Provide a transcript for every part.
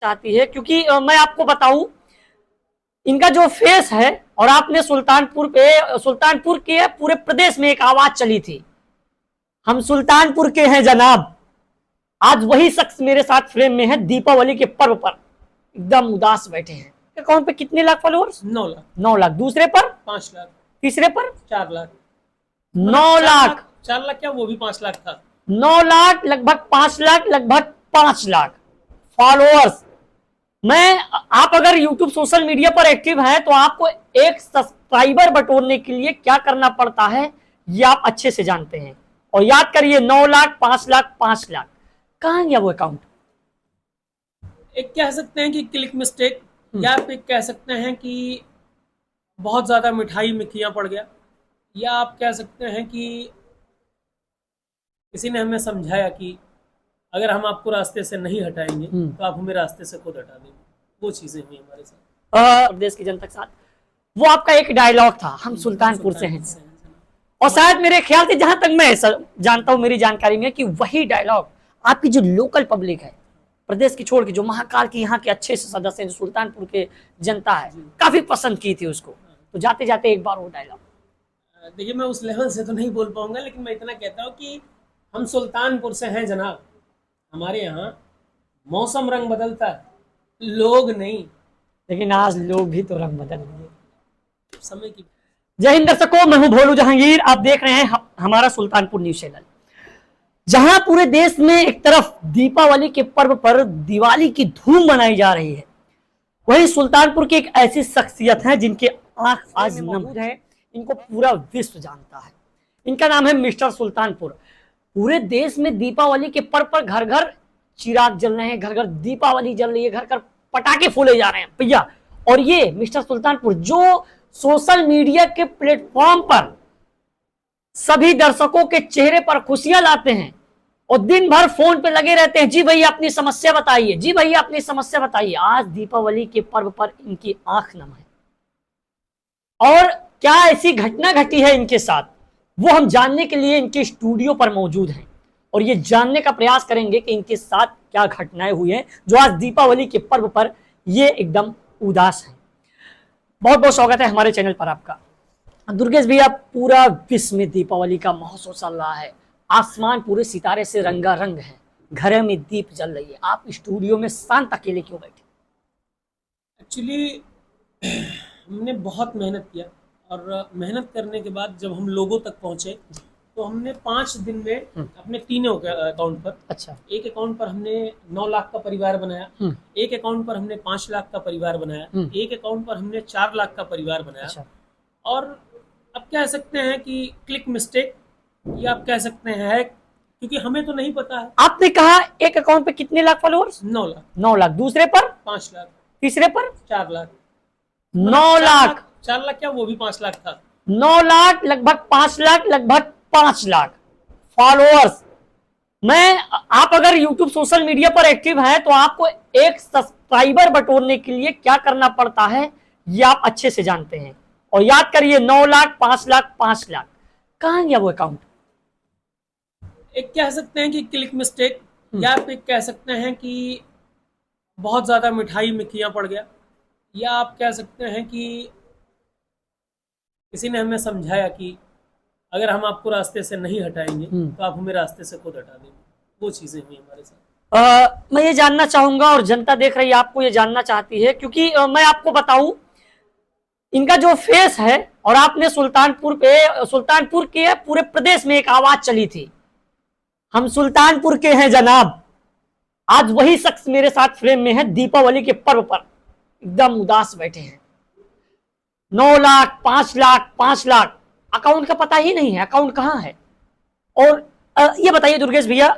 चाहती है क्योंकि मैं आपको बताऊं, इनका जो फेस है, और आपने सुल्तानपुर के पूरे प्रदेश में एक आवाज चली थी, हम सुल्तानपुर के हैं जनाब। आज वही शख्स मेरे साथ फ्रेम में है। दीपावली के पर्व पर एकदम उदास बैठे हैं। अकाउंट पे कितने लाख फॉलोअर्स? 9 लाख। 9 लाख। दूसरे पर 5 लाख। तीसरे पर 4 लाख। 9 लाख। 4 लाख क्या, वो भी 5 लाख था। 9 लाख लगभग 5 लाख लगभग 5 लाख फॉलोअर्स। आप अगर YouTube सोशल मीडिया पर एक्टिव हैं तो आपको एक सब्सक्राइबर बटोरने के लिए क्या करना पड़ता है ये आप अच्छे से जानते हैं। और याद करिए 9 लाख 5 लाख 5 लाख कहां गया वो अकाउंट? एक कह सकते हैं कि क्लिक मिस्टेक, या आप एक कह सकते हैं कि बहुत ज्यादा मिठाई में खिया पड़ गया, या आप कह सकते हैं कि किसी ने हमें समझाया कि अगर हम आपको रास्ते से नहीं हटाएंगे तो आप हमें रास्ते से खुद हटा देंगे। वो चीजें हुई हमारे साथ, प्रदेश की जनता के साथ। वो आपका एक डायलॉग था, हम सुल्तानपुर से हैं। और शायद मेरे ख्याल से, जहां तक मैं जानता हूं मेरी जानकारी में, कि वही डायलॉग आपकी जो लोकल पब्लिक है प्रदेश की छोड़ के, जो महाकाल की यहाँ के अच्छे से सदस्य हैं, जो सुल्तानपुर के जनता है, काफी पसंद की थी उसको। तो जाते जाते एक बार वो डायलॉग। देखिए, मैं उस लेवल से तो नहीं बोल पाऊंगा, लेकिन मैं इतना कहता हूँ कि हम सुल्तानपुर से हैं जनाब। हमारे यहाँ मौसम रंग बदलता है, लोग नहीं। लेकिन आज लोग भी तो रंग बदल गए समय की। जय हिंद दर्शकों, मैं हूं भोलू जहांगीर। आप देख रहे हैं हमारा सुल्तानपुर न्यूज चैनल, जहां पूरे देश में एक तरफ दीपावली के पर्व पर दिवाली की धूम मनाई जा रही है, वहीं सुल्तानपुर की एक ऐसी शख्सियत है जिनके आंख आज नम है। इनको पूरा विश्व जानता है। इनका नाम है मिस्टर सुल्तानपुर। पूरे देश में दीपावली के पर्व पर घर घर चिराग जल रहे हैं, घर घर दीपावली जल रही है, घर घर पटाखे फूले जा रहे हैं भैया। और ये मिस्टर सुल्तानपुर जो सोशल मीडिया के प्लेटफॉर्म पर सभी दर्शकों के चेहरे पर खुशियां लाते हैं और दिन भर फोन पे लगे रहते हैं। जी भैया अपनी समस्या बताइए, जी भैया अपनी समस्या बताइए। आज दीपावली के पर्व पर इनकी आंख नम है। और क्या ऐसी घटना घटी है इनके साथ, वो हम जानने के लिए इनके स्टूडियो पर मौजूद हैं और ये जानने का प्रयास करेंगे कि इनके साथ क्या घटनाएं हुई हैं जो आज दीपावली के पर्व पर ये एकदम उदास है। बहुत बहुत स्वागत है हमारे चैनल पर आपका। दुर्गेश भैया, पूरा विश्व में दीपावली का महोत्सव चल रहा है, आसमान पूरे सितारे से रंगारंग है, घरों में दीप जल रही है, आप स्टूडियो में शांत अकेले क्यों बैठे? एक्चुअली हमने बहुत मेहनत किया और मेहनत करने के बाद जब हम लोगों तक पहुंचे तो हमने 5 दिन में अपने तीनों अकाउंट पर, अच्छा, एक अकाउंट पर हमने 9 लाख का परिवार बनाया, एक अकाउंट पर हमने 5 लाख का परिवार बनाया, एक अकाउंट पर हमने 4 लाख का परिवार बनाया। अच्छा। और अब कह सकते हैं कि क्लिक मिस्टेक, या आप कह सकते हैं, क्योंकि हमें तो नहीं पता है। आपने कहा एक अकाउंट पे कितने लाख फॉलोअर्स? 9 लाख। 9 लाख। दूसरे पर 5 लाख। तीसरे पर 4 लाख। 9 लाख। 4 लाख क्या, वो भी 5 लाख था। 9 लाख लगभग 5 लाख लगभग 5 लाख फॉलोअर्स। आप अगर YouTube सोशल मीडिया पर एक्टिव हैं तो आपको एक सब्सक्राइबर बटोरने के लिए क्या करना पड़ता है ये आप अच्छे से जानते हैं। और याद करिए 9 लाख 5 लाख 5 लाख कहां गया वो अकाउंट? एक कह सकते हैं कि क्लिक मिस्टेक, या आप एक कह सकते हैं कि बहुत ज्यादा मिठाई में खिया पड़ गया, या आप कह सकते हैं कि किसी ने हमें समझाया कि अगर हम आपको रास्ते से नहीं हटाएंगे तो आप हमें रास्ते से खुद हटा देंगे। वो चीजें हुई हमारे साथ। मैं ये जानना चाहूंगा और जनता देख रही है आपको ये जानना चाहती है, क्योंकि मैं आपको बताऊं, इनका जो फेस है, और आपने सुल्तानपुर के पूरे प्रदेश में एक आवाज चली थी, हम सुल्तानपुर के हैं जनाब। आज वही शख्स मेरे साथ फ्रेम में है। दीपावली के पर्व पर एकदम उदास बैठे हैं। 9 लाख 5 लाख 5 लाख अकाउंट का पता ही नहीं है, अकाउंट कहां है। और ये बताइए दुर्गेश भैया,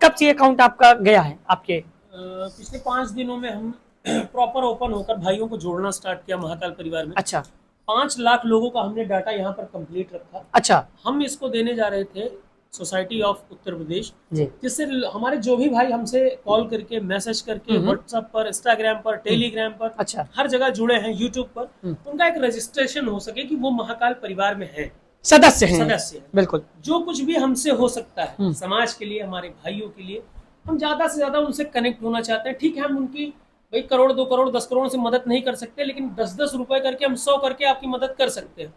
कब से अकाउंट आपका गया है? आपके पिछले 5 दिनों में हम प्रॉपर ओपन होकर भाइयों को जोड़ना स्टार्ट किया महाकाल परिवार में। अच्छा। 5 लाख लोगों का हमने डाटा यहाँ पर कंप्लीट रखा। अच्छा। हम इसको देने जा रहे थे सोसाइटी ऑफ उत्तर प्रदेश, जिससे हमारे जो भी भाई हमसे कॉल करके, मैसेज करके, व्हाट्सएप पर, इंस्टाग्राम पर, टेलीग्राम पर, अच्छा, हर जगह जुड़े हैं, यूट्यूब पर, उनका एक रजिस्ट्रेशन हो सके कि वो महाकाल परिवार में है, सदस्य हैं। बिल्कुल। जो कुछ भी हमसे हो सकता है समाज के लिए, हमारे भाइयों के लिए, हम ज्यादा से ज्यादा उनसे कनेक्ट होना चाहते हैं। ठीक है, हम उनकी भाई करोड़ 2 करोड़ 10 करोड़ से मदद नहीं कर सकते, लेकिन 10-10 रुपए करके हम 100 करके आपकी मदद कर सकते हैं।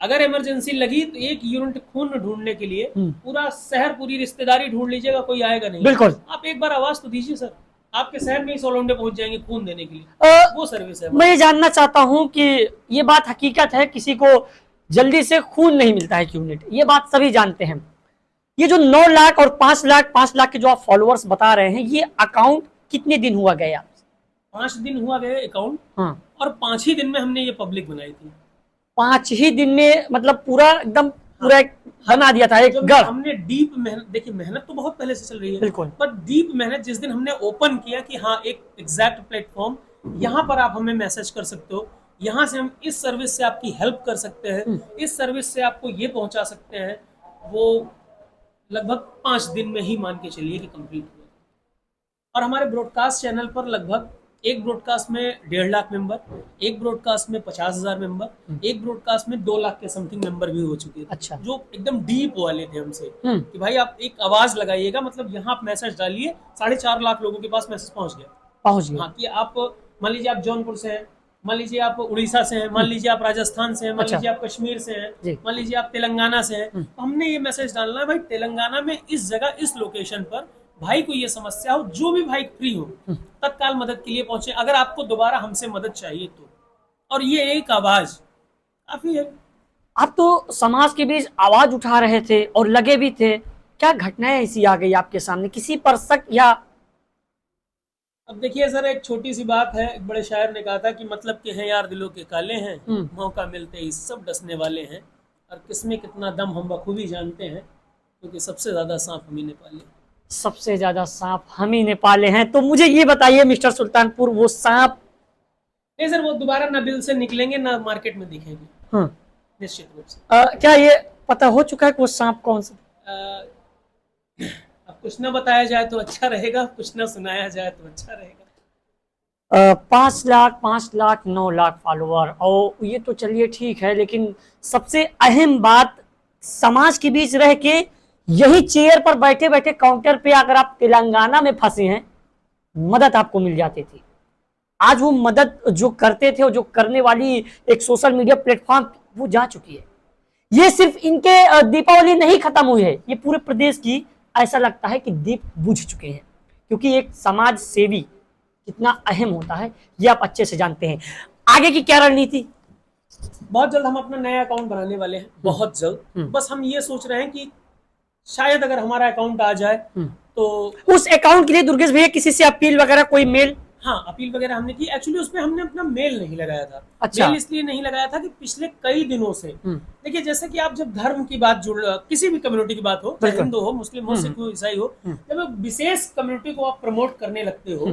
अगर इमरजेंसी लगी तो 1 यूनिट खून ढूंढने के लिए पूरा शहर, पूरी रिश्तेदारी ढूंढ लीजिएगा, कोई आएगा नहीं। बिल्कुल। आप एक बार आवाज तो दीजिए सर, आपके शहर में ही 100 लोंडे पहुंच जाएंगे खून देने के लिए। वो सर्विस है। मैं ये जानना चाहता हूं कि ये बात हकीकत है, किसी को जल्दी से खून नहीं मिलता है यूनिट, ये बात सभी जानते हैं। ये जो 9 लाख और 5 लाख के जो आप फॉलोअर्स बता रहे हैं, ये अकाउंट कितने दिन हुआ गया? 5 दिन हुआ गया अकाउंट। हाँ। और 5 ही दिन में हमने ये पब्लिक बनाई थी। 5 ही दिन में, मतलब पूरा एकदम पूरा बना दिया था एक गढ़। हमने डीप मेहनत, देखिए मेहनत तो बहुत पहले से चल रही है, बिल्कुल, पर डीप मेहनत जिस दिन हमने ओपन किया कि हाँ एक एग्जैक्ट प्लेटफॉर्म, यहाँ पर आप हमें मैसेज कर सकते हो, यहाँ से हम इस सर्विस से आपकी हेल्प कर सकते हैं, इस सर्विस से आपको ये पहुंचा सकते हैं, वो लगभग 5 दिन में ही मान के चलिए कि कंप्लीट हुआ। और हमारे ब्रॉडकास्ट चैनल पर लगभग एक ब्रॉडकास्ट में 1.5 लाख मेंबर, एक ब्रॉडकास्ट में 50,000 मेंबर, एक ब्रॉडकास्ट में 2 लाख के समथिंग मेंबर भी हो चुके थे। अच्छा। जो एकदम डीप वाले थे हमसे कि भाई आप एक आवाज लगाइएगा, मतलब यहाँ आप मैसेज डालिए, 4.5 लाख लोगों के पास मैसेज पहुंच गया। हाँ, कि आप मान लीजिए आप जौनपुर से हैं, मान लीजिए आप उड़ीसा से हैं, मान लीजिए आप राजस्थान से हैं, मान लीजिए आप कश्मीर से हैं, मान लीजिए आप तेलंगाना से हैं, तो हमने ये मैसेज डालना है भाई तेलंगाना में इस जगह इस लोकेशन पर भाई को ये समस्या हो, जो भी भाई फ्री हो तत्काल मदद के लिए पहुंचे, अगर आपको दोबारा हमसे मदद चाहिए तो। और ये एक आवाज काफी है। आप तो समाज के बीच आवाज उठा रहे थे और लगे भी थे, क्या घटनाएं ऐसी आ गई आपके सामने, किसी पर शक या? अब देखिए सर, एक छोटी सी बात है, एक बड़े शायर ने कहा था कि मतलब के हैं यार दिलों के काले हैं, मौका मिलते ही सब डसने वाले हैं, और किसमें कितना दम हम बखूबी जानते हैं, क्योंकि सबसे ज्यादा सांप हम ही ने पाले। सबसे ज्यादा सांप हम ही ने पाले हैं। तो मुझे ये बताइए मिस्टर सुल्तानपुर, वो सांप? नहीं सर, वो दोबारा ना बिल से निकलेंगे ना मार्केट में दिखेंगे। हाँ, निश्चित रूप से। क्या ये पता हो चुका है कि वो सांप कौन सा? अब कुछ ना बताया जाए तो अच्छा रहेगा, कुछ ना सुनाया जाए तो अच्छा रहेगा। 5 लाख 9 लाख फॉलोअर, और ये तो चलिए ठीक है, लेकिन सबसे अहम बात, समाज के बीच रह के यही चेयर पर बैठे बैठे काउंटर पे अगर आप तेलंगाना में फंसे हैं, मदद आपको मिल जाती थी। आज वो मदद जो करते थे और जो करने वाली एक सोशल मीडिया प्लेटफॉर्म, वो जा चुकी है। ये सिर्फ इनके दीपावली नहीं खत्म हुई है, ये पूरे प्रदेश की ऐसा लगता है कि दीप बुझ चुके हैं, क्योंकि एक समाज सेवी कितना अहम होता है ये आप अच्छे से जानते हैं। आगे की क्या रणनीति? बहुत जल्द हम अपना नया अकाउंट बनाने वाले हैं, बहुत जल्द। बस हम ये सोच रहे हैं कि शायद अगर हमारा अकाउंट आ जाए तो उस अकाउंट के लिए दुर्गेश भैया किसी से अपील वगैरह, कोई मेल? हाँ, अपील वगैरह हमने की। एक्चुअली उसमें हमने अपना मेल नहीं लगाया था। अच्छा। मेल इसलिए नहीं लगाया था कि पिछले कई दिनों से, देखिए जैसे कि आप जब धर्म की बात किसी भी कम्युनिटी की बात हो, चाहे हिंदू हो, मुस्लिम हो, सिख हो, ईसाई हो, जब एक विशेष कम्युनिटी को आप प्रमोट करने लगते हो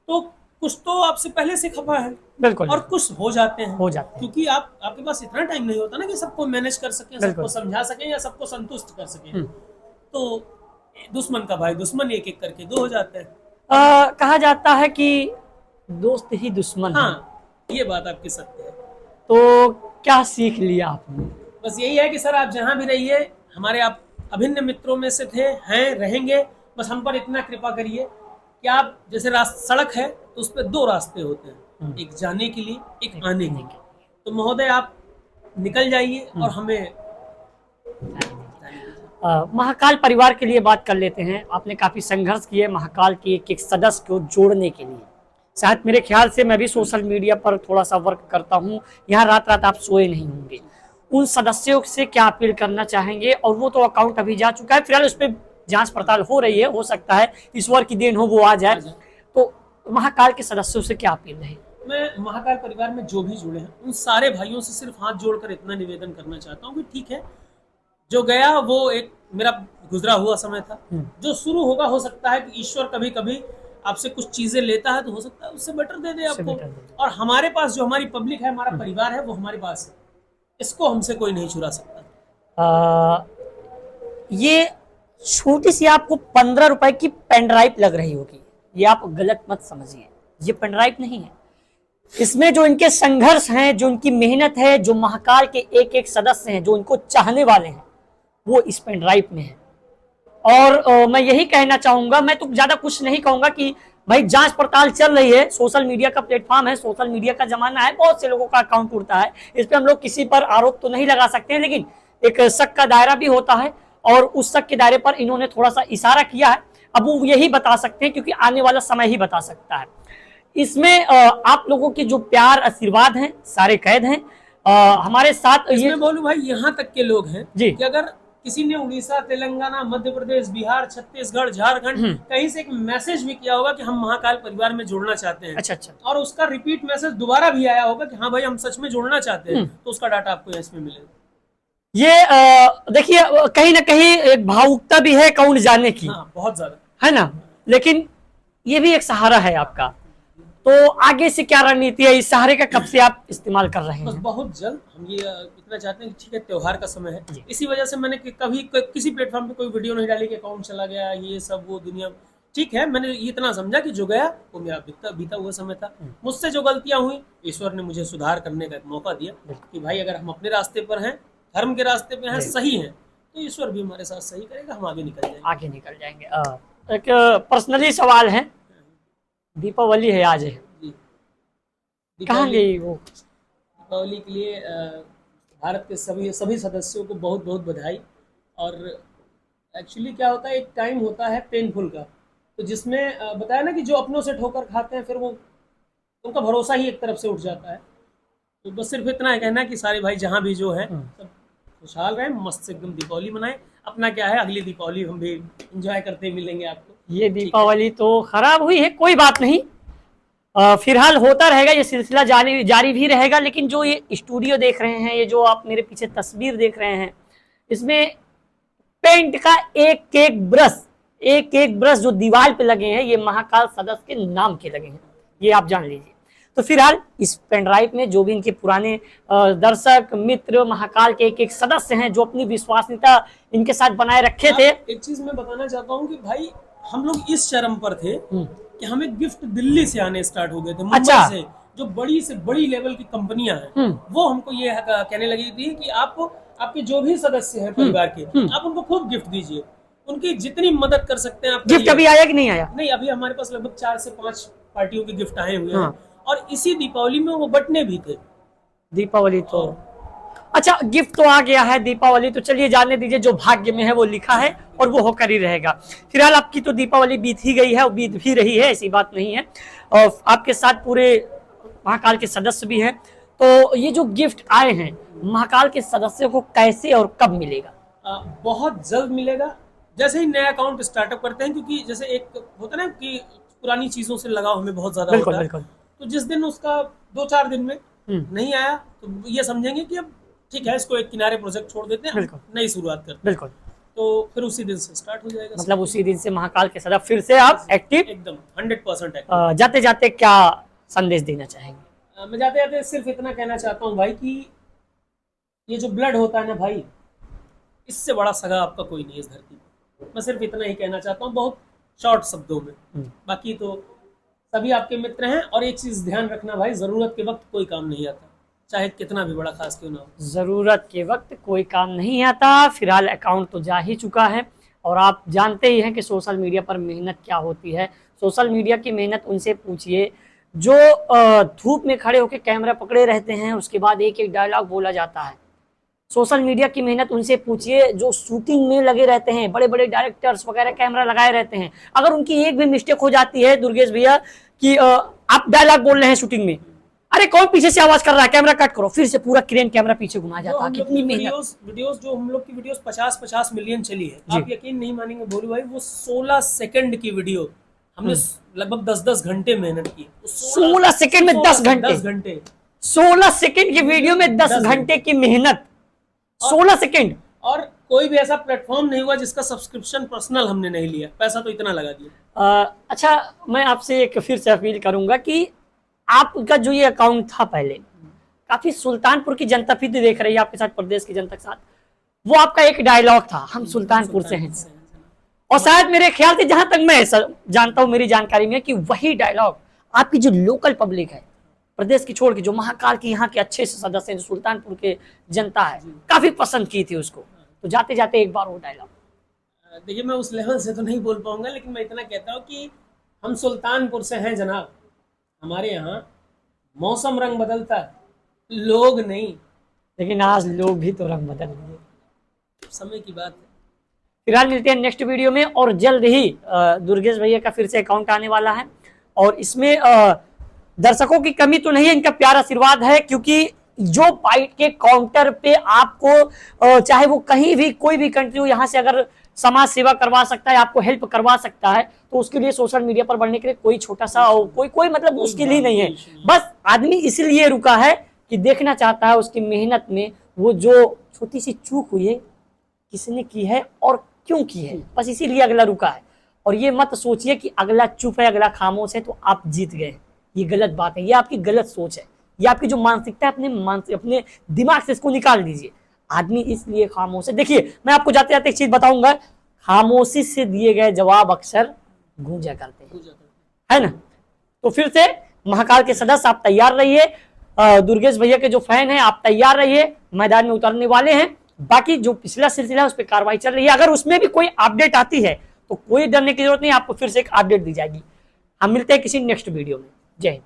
तो कुछ तो आपसे पहले से खपा है। बिल्कुल। और कुछ हो जाते हैं, क्योंकि आपके पास इतना टाइम नहीं होता ना कि सबको मैनेज कर सके, सबको समझा सके या सबको संतुष्ट कर सके। तो दुश्मन का भाई दुश्मन एक एक करके 2 हो जाते हैं। कहा जाता है कि दोस्त ही दुश्मन। हाँ, ये बात आपकी सत्य है। तो क्या सीख लिया आपने? बस यही है कि सर आप जहाँ भी रहिए, हमारे आप अभिन्न मित्रों में से थे, हैं, रहेंगे। बस हम पर इतना कृपा करिए कि आप जैसे सड़क है तो उस पर 2 रास्ते होते हैं, एक जाने के लिए, एक आने के लिए। तो महोदय आप निकल जाइए और हमें महाकाल परिवार के लिए बात कर लेते हैं। आपने काफी संघर्ष किए महाकाल के एक सदस्य को जोड़ने के लिए। शायद मेरे ख्याल से, मैं भी सोशल मीडिया पर थोड़ा सा वर्क करता हूँ, यहाँ रात रात आप सोए नहीं होंगे। उन सदस्यों से क्या अपील करना चाहेंगे? और वो तो अकाउंट अभी जा चुका है, फिलहाल उस पर जांच पड़ताल हो रही है, हो सकता है ईश्वर की देन हो वो आ जाए। तो महाकाल के सदस्यों से क्या अपील है? मैं महाकाल परिवार में जो भी जुड़े हैं उन सारे भाइयों से सिर्फ हाथ जोड़कर इतना निवेदन करना चाहता हूँ कि ठीक है, जो गया वो एक मेरा गुजरा हुआ समय था, जो शुरू होगा, हो सकता है कि ईश्वर कभी कभी आपसे कुछ चीजें लेता है तो हो सकता है उससे बेटर दे दे आपको। और हमारे पास जो हमारी पब्लिक है, हमारा परिवार है, वो हमारे पास है, इसको हमसे कोई नहीं चुरा सकता। ये छोटी सी आपको 15 रुपए की पेन ड्राइव लग रही होगी, ये आप गलत मत समझिए, ये पेन ड्राइव नहीं है। इसमें जो इनके संघर्ष हैं, जो इनकी मेहनत है, जो महाकाल के एक एक सदस्य हैं, जो इनको चाहने वाले हैं, वो इस पेन ड्राइव में है। और मैं यही कहना चाहूंगा, मैं तो ज्यादा कुछ नहीं कहूंगा कि भाई जांच पड़ताल चल रही है, सोशल मीडिया का प्लेटफॉर्म है, सोशल मीडिया का जमाना है, बहुत से लोगों का अकाउंट उड़ता है, इस पे हम लोग किसी पर आरोप तो नहीं लगा सकते हैं, लेकिन एक शक का दायरा भी होता है और उस शक के दायरे पर इन्होंने थोड़ा सा इशारा किया है। अब वो यही बता सकते हैं क्योंकि आने वाला समय ही बता सकता है। इसमें आप लोगों के जो प्यार आशीर्वाद हैं सारे कैद हैं हमारे साथ। ये बोलूं भाई, यहाँ तक के लोग हैं जी कि अगर किसी ने उड़ीसा, तेलंगाना, मध्य प्रदेश, बिहार, छत्तीसगढ़, झारखंड कहीं से एक मैसेज भी किया होगा कि हम महाकाल परिवार में जुड़ना चाहते हैं, अच्छा, और उसका रिपीट मैसेज दोबारा भी आया होगा कि हाँ भाई हम सच में जुड़ना चाहते हैं, तो उसका डाटा आपको इसमें मिलेगा। ये देखिए कहीं ना कहीं एक भावुकता भी है अकाउंट जाने की, बहुत ज्यादा है ना, लेकिन ये भी एक सहारा है आपका। तो आगे से क्या रणनीति है, इस सहारे का कब से आप इस्तेमाल कर रहे हैं? बहुत जल्द हम ये इतना चाहते हैं कि ठीक है त्योहार का समय है, इसी वजह से मैंने कभी किसी प्लेटफॉर्म पे कोई वीडियो नहीं डाली कि अकाउंट चला गया, ये सब वो दुनिया। ठीक है, मैंने इतना समझा कि जो गया वो मेरा बीता हुआ समय था। मुझसे जो गलतियां हुई, ईश्वर ने मुझे सुधार करने का एक मौका दिया कि भाई अगर हम अपने रास्ते पर हैं, धर्म के रास्ते पे हैं, सही हैं, तो ईश्वर भी हमारे साथ सही करेगा, हम आगे निकल जाएंगे। एक पर्सनली सवाल है, दीपावली है आज है, कहाँ गई वो? दीपावली के लिए भारत के सभी सदस्यों को बहुत बहुत बधाई। और एक्चुअली क्या होता है, एक टाइम होता है पेनफुल का, तो जिसमें बताया ना कि जो अपनों से ठोकर खाते हैं फिर वो उनका भरोसा ही एक तरफ से उठ जाता है। तो बस सिर्फ इतना है कहना कि सारे भाई जहाँ भी जो है सब खुशहाल रहे, मस्त से एकदम दीपावली मनाएं। अपना क्या है, अगली दीपावली हम भी एंजॉय करते मिलेंगे आपको। ये दीपावली तो खराब हुई है, कोई बात नहीं, फिलहाल होता रहेगा, ये सिलसिला जारी भी रहेगा। लेकिन जो ये स्टूडियो देख रहे हैं, ये जो आप मेरे पीछे तस्वीर देख रहे हैं, इसमें पेंट का एक एक ब्रश जो दीवार पे लगे हैं, ये महाकाल सदस्य के नाम के लगे हैं, ये आप जान लीजिए। तो फिलहाल इस पेन ड्राइव में जो भी इनके पुराने दर्शक मित्र महाकाल के एक एक सदस्य हैं जो अपनी विश्वसनीयता इनके साथ बनाए रखे थे। एक चीज मैं बताना चाहता हूँ कि भाई हम लोग इस चरम पर थे कि हमें गिफ्ट दिल्ली से आने स्टार्ट हो गए थे, मुंबई से, जो बड़ी से बड़ी लेवल की कंपनियां हैं, वो हमको ये कहने लगी थी कि आपके जो भी सदस्य हैं परिवार के, आप उनको खूब गिफ्ट दीजिए, उनकी जितनी मदद कर सकते हैं आप। गिफ्ट अभी आया कि नहीं आया? नहीं, अभी हमारे पास लगभग 4 से 5 पार्टियों के गिफ्ट आए हुए हैं, और इसी दीपावली में वो बटने भी थे। दीपावली तो अच्छा, गिफ्ट तो आ गया है, दीपावली तो चलिए जाने दीजिए, जो भाग्य में है वो लिखा है और वो होकर ही रहेगा। फिलहाल आपकी तो दीपावली बीत ही गई है और बीत भी रही है, ऐसी बात नहीं है, और आपके साथ पूरे महाकाल के सदस्य भी हैं। तो ये जो गिफ्ट आए हैं महाकाल के सदस्यों को कैसे और कब मिलेगा? बहुत जल्द मिलेगा, जैसे ही नया अकाउंट स्टार्टअप करते हैं, क्योंकि जैसे एक होता है ना कि पुरानी चीजों से लगाव हमें बहुत ज्यादा होता है, तो जिस दिन उसका 2-4 दिन में नहीं आया तो ये समझेंगे कि अब ठीक है, इसको एक किनारे प्रोजेक्ट छोड़ देते हैं, नई शुरुआत करते हैं। बिल्कुल, तो फिर उसी दिन से स्टार्ट हो जाएगा। मतलब उसी दिन से महाकाल के सदस्य फिर से आप एक्टिव, एकदम 100% एक्टिव। जाते जाते क्या संदेश देना चाहेंगे? मैं जाते जाते सिर्फ इतना कहना चाहता हूँ भाई कि ये जो ब्लड होता है ना भाई, इससे बड़ा सगा आपका कोई नहीं है इस धरती पर। मैं सिर्फ इतना ही कहना चाहता हूँ बहुत शॉर्ट शब्दों में, बाकी तो सभी आपके मित्र हैं। और एक चीज ध्यान रखना भाई, जरूरत के वक्त कोई काम नहीं आता, चाहे कितना भी बड़ा खास क्यों ना हो। जरूरत के वक्त कोई काम नहीं आता। फिलहाल अकाउंट तो जा ही चुका है और आप जानते ही हैं कि सोशल मीडिया पर मेहनत क्या होती है। सोशल मीडिया की मेहनत उनसे पूछिए जो धूप में खड़े होकर कैमरा पकड़े रहते हैं, उसके बाद एक एक डायलॉग बोला जाता है। सोशल मीडिया की मेहनत उनसे पूछिए जो शूटिंग में लगे रहते हैं, बड़े बड़े डायरेक्टर्स वगैरह कैमरा लगाए रहते हैं। अगर उनकी एक भी मिस्टेक हो जाती है दुर्गेश भैया कि आप डायलॉग बोल रहे हैं शूटिंग में, अरे कौन पीछे से आवाज कर रहा है, कैमरा कट करो, फिर से पूरा क्रेन कैमरा पीछे घुमा जाता है। कितनी मेहनत। वीडियोस जो हम लोग की वीडियोस 50-50 मिलियन चली है, आप यकीन नहीं मानेंगे बोलू भाई, वो 16 सेकंड की वीडियो हमने लगभग 10-10 घंटे मेहनत की। 16 सेकंड में 10 घंटे 16 सेकंड की वीडियो में 10 घंटे की मेहनत, 16 सेकंड। और कोई भी ऐसा प्लेटफॉर्म नहीं हुआ जिसका सब्सक्रिप्शन पर्सनल हमने नहीं लिया, पैसा तो इतना लगा दिया। अच्छा, मैं आपसे एक फिर से अपील करूंगा कि आपका जो ये अकाउंट था पहले, काफी सुल्तानपुर की जनता फिर देख रही है आपके साथ, प्रदेश की जनता के साथ, वो आपका एक डायलॉग था, हम सुल्तानपुर से हैं, और शायद मेरे ख्याल से जहां तक मैं जानता हूं मेरी जानकारी में कि वही डायलॉग आपकी जो लोकल पब्लिक है प्रदेश की छोड़ के, जो महाकाल की यहाँ के अच्छे से सदस्य हैं, जो सुल्तानपुर के जनता है, काफी पसंद की थी उसको। तो जाते जाते एक बार वो डायलॉग, देखिए मैं उस लेवल से तो नहीं बोल पाऊंगा, लेकिन मैं इतना कहता हूँ कि हम सुल्तानपुर से हैं जनाब, हमारे यहाँ मौसम रंग बदलता है, लोग नहीं। लेकिन आज लोग भी तो रंग बदल लिए। समय की बात है। फिलहाल मिलते हैं नेक्स्ट वीडियो में, और जल्द ही दुर्गेश भैया का फिर से अकाउंट आने वाला है, और इसमें दर्शकों की कमी तो नहीं है, इनका प्यार आशीर्वाद है, क्योंकि जो बाइट के काउंटर पे आपको चाहे वो कहीं भी कोई भी कंट्री हो, यहाँ से अगर समाज सेवा करवा सकता है, आपको हेल्प करवा सकता है, तो उसके लिए सोशल मीडिया पर बढ़ने के लिए कोई छोटा सा कोई मतलब मुश्किल ही नहीं है। बस आदमी इसलिए रुका है कि देखना चाहता है उसकी मेहनत में वो जो छोटी सी चूक हुई है किसने की है और क्यों की है, बस इसीलिए अगला रुका है। और ये मत सोचिए कि अगला चुप है, अगला खामोश है तो आप जीत गए, ये गलत बात है, ये आपकी गलत सोच है, ये आपकी जो मानसिकता है अपने दिमाग से इसको निकाल दीजिए। आदमी इसलिए खामोश है। देखिए मैं आपको जाते जाते एक चीज बताऊंगा, खामोशी से दिए गए जवाब अक्सर गूंजा करते हैं, है ना। तो फिर से महाकाल के सदस्य आप तैयार रहिए, दुर्गेश भैया के जो फैन हैं आप तैयार रहिए, मैदान में उतरने वाले हैं। बाकी जो पिछला सिलसिला है उस पर कार्रवाई चल रही है, अगर उसमें भी कोई अपडेट आती है तो कोई डरने की जरूरत नहीं, आपको फिर से एक अपडेट दी जाएगी। हम मिलते हैं किसी नेक्स्ट वीडियो में। जय हिंद।